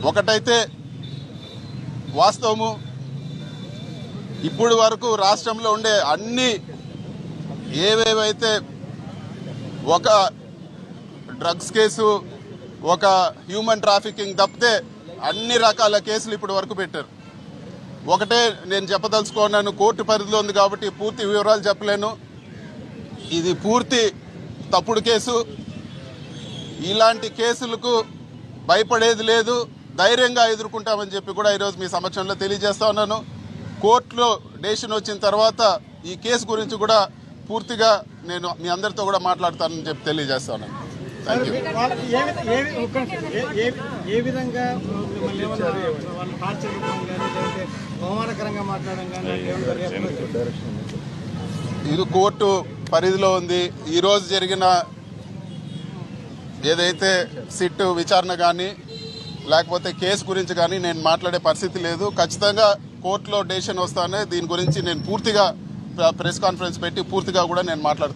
ఒకటైతే వాస్తవము, ఇప్పుడు వరకు రాష్ట్రంలో ఉండే అన్ని ఏవేవైతే ఒక డ్రగ్స్ కేసు, ఒక హ్యూమన్ ట్రాఫికింగ్ తప్పితే అన్ని రకాల కేసులు ఇప్పటి వరకు పెట్టారు. ఒకటే నేను చెప్పదలుచుకున్నాను, కోర్టు పరిధిలో ఉంది కాబట్టి పూర్తి వివరాలు చెప్పలేను. ఇది పూర్తి తప్పుడు కేసు. ఇలాంటి కేసులకు భయపడేది లేదు, ధైర్యంగా ఎదుర్కొంటామని చెప్పి కూడా ఈరోజు మీ సమక్షంలో తెలియజేస్తా ఉన్నాను. కోర్టులో డెసిషన్ వచ్చిన తర్వాత ఈ కేసు గురించి కూడా పూర్తిగా నేను మీ అందరితో కూడా మాట్లాడతానని చెప్పి తెలియజేస్తా ఉన్నాను. Thank you. ఇది కోర్టు పరిధిలో ఉంది. ఈరోజు జరిగిన ఏదైతే సిట్ విచారణ కానీ లేకపోతే కేసు గురించి కానీ నేను మాట్లాడే పరిస్థితి లేదు. ఖచ్చితంగా కోర్టులో డెసిషన్ వస్తానే దీని గురించి నేను పూర్తిగా ప్రెస్ కాన్ఫరెన్స్ పెట్టి పూర్తిగా కూడా నేను మాట్లాడుతాను.